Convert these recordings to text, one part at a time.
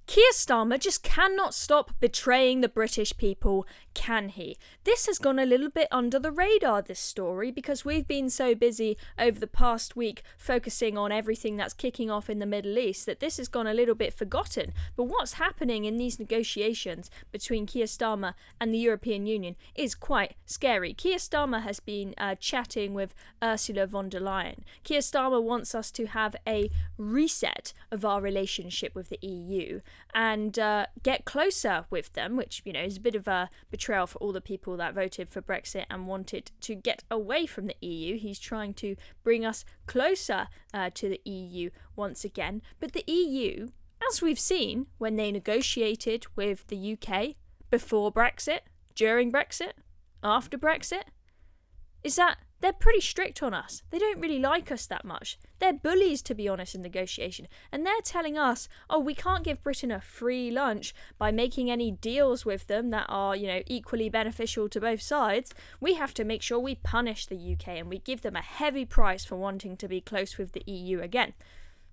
Keir Starmer just cannot stop betraying the British people, can he? This has gone a little bit under the radar, this story, because we've been so busy over the past week focusing on everything that's kicking off in the Middle East that this has gone a little bit forgotten. But what's happening in these negotiations between Keir Starmer and the European Union is quite scary. Keir Starmer has been chatting with Ursula Von der Leyen. Keir Starmer wants us to have a reset of our relationship with the EU and get closer with them, which, you know, is a bit of a betrayal for all the people that voted for Brexit and wanted to get away from the EU. He's trying to bring us closer to the EU once again. But the EU, as we've seen when they negotiated with the UK before Brexit, during Brexit, after Brexit, is that they're pretty strict on us. They don't really like us that much. They're bullies, to be honest, in negotiation. And they're telling us, oh, we can't give Britain a free lunch by making any deals with them that are, you know, equally beneficial to both sides. We have to make sure we punish the UK and we give them a heavy price for wanting to be close with the EU again.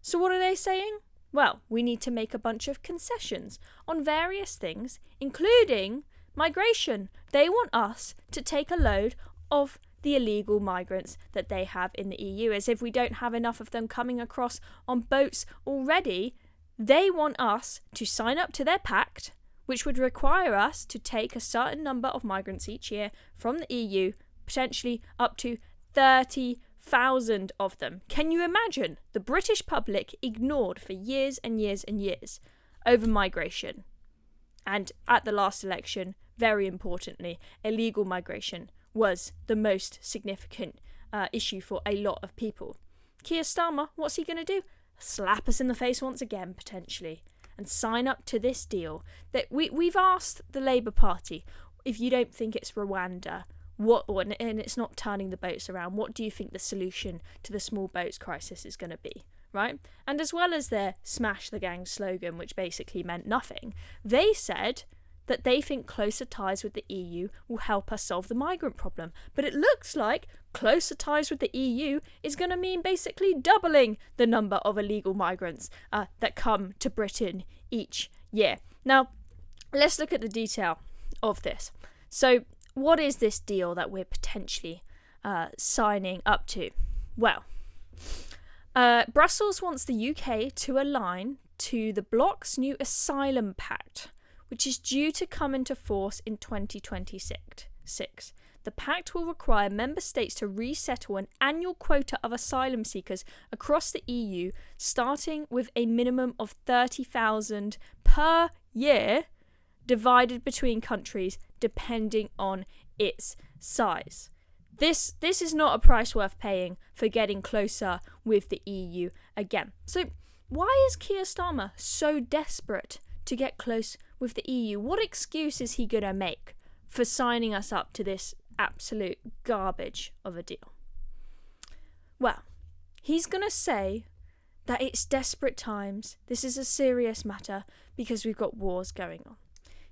So what are they saying? Well, we need to make a bunch of concessions on various things, including migration. They want us to take a load of the illegal migrants that they have in the EU, as if we don't have enough of them coming across on boats already. They want us to sign up to their pact, which would require us to take a certain number of migrants each year from the EU, potentially up to 30,000 of them. Can you imagine the British public ignored for years and years and years over migration? And at the last election, very importantly, illegal migration was the most significant issue for a lot of people. Keir Starmer, what's he going to do? Slap us in the face once again, potentially, and sign up to this deal. That we've asked the Labour Party, if you don't think it's Rwanda, and it's not turning the boats around, what do you think the solution to the small boats crisis is going to be? Right? And as well as their smash the gang slogan, which basically meant nothing, they said that they think closer ties with the EU will help us solve the migrant problem. But it looks like closer ties with the EU is going to mean basically doubling the number of illegal migrants that come to Britain each year. Now, let's look at the detail of this. So, what is this deal that we're potentially signing up to? Well, Brussels wants the UK to align to the bloc's new Asylum pact, which is due to come into force in 2026. The pact will require member states to resettle an annual quota of asylum seekers across the EU, starting with a minimum of 30,000 per year, divided between countries depending on its size. This is not a price worth paying for getting closer with the EU again. So why is Keir Starmer so desperate to get close with the EU? What excuse is he going to make for signing us up to this absolute garbage of a deal? Well, he's going to say that it's desperate times, this is a serious matter because we've got wars going on.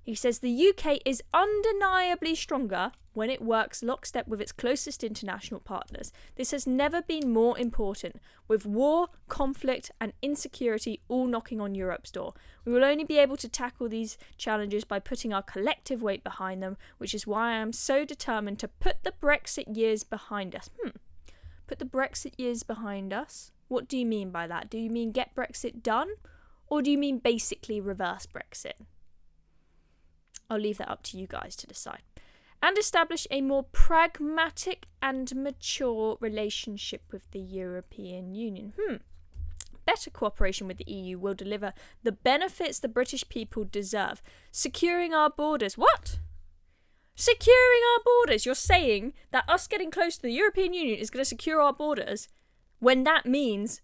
He says the UK is undeniably stronger when it works lockstep with its closest international partners. This has never been more important, with war, conflict and insecurity all knocking on Europe's door. We will only be able to tackle these challenges by putting our collective weight behind them, which is why I am so determined to put the Brexit years behind us. Put the Brexit years behind us? What do you mean by that? Do you mean get Brexit done? Or do you mean basically reverse Brexit? I'll leave that up to you guys to decide. And establish a more pragmatic and mature relationship with the European Union. Better cooperation with the EU will deliver the benefits the British people deserve. Securing our borders. What? Securing our borders? You're saying that us getting close to the European Union is going to secure our borders when that means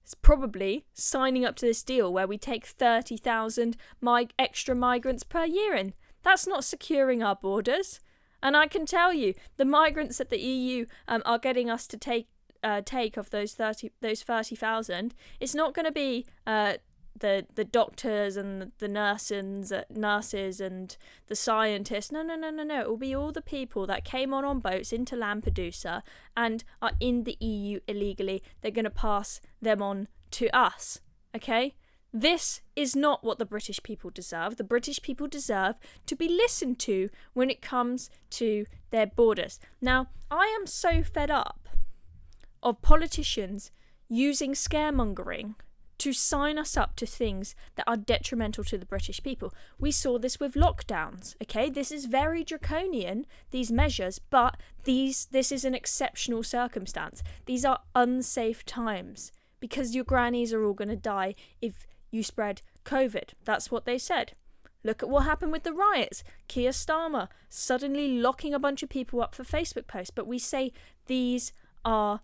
it's probably signing up to this deal where we take 30,000 extra migrants per year in. That's not securing our borders. And I can tell you, the migrants that the EU are getting us to take of those 30,000, it's not going to be the doctors and the nurses and the scientists. No. It will be all the people that came on boats into Lampedusa and are in the EU illegally. They're going to pass them on to us. Okay? This is not what the British people deserve. The British people deserve to be listened to when it comes to their borders. Now, I am so fed up of politicians using scaremongering to sign us up to things that are detrimental to the British people. We saw this with lockdowns, okay? This is very draconian, these measures, but this is an exceptional circumstance. These are unsafe times because your grannies are all going to die if you spread COVID. That's what they said. Look at what happened with the riots. Keir Starmer suddenly locking a bunch of people up for Facebook posts. But we say these are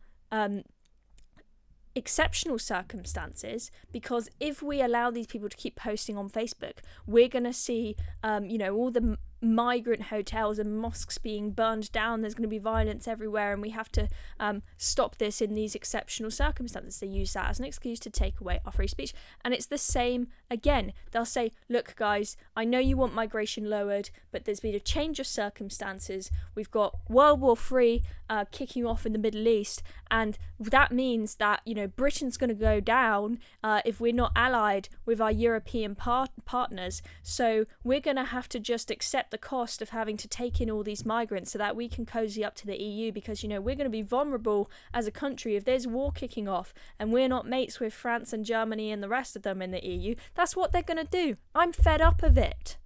exceptional circumstances because if we allow these people to keep posting on Facebook, we're going to see, all the migrant hotels and mosques being burned down. There's going to be violence everywhere, and we have to stop this in these exceptional circumstances. They use that as an excuse to take away our free speech. And it's the same again. They'll say, look, guys, I know you want migration lowered, but there's been a change of circumstances. We've got World War III kicking off in the Middle East, and that means that, Britain's going to go down if we're not allied with our European partners. So we're going to have to just accept the cost of having to take in all these migrants so that we can cozy up to the EU because, we're going to be vulnerable as a country if there's war kicking off and we're not mates with France and Germany and the rest of them in the EU. That's what they're going to do. I'm fed up of it.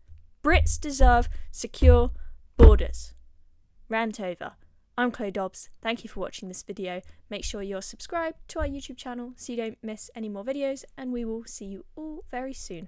Brits deserve secure borders. Rant over. I'm Chloe Dobbs. Thank you for watching this video. Make sure you're subscribed to our YouTube channel so you don't miss any more videos, and we will see you all very soon.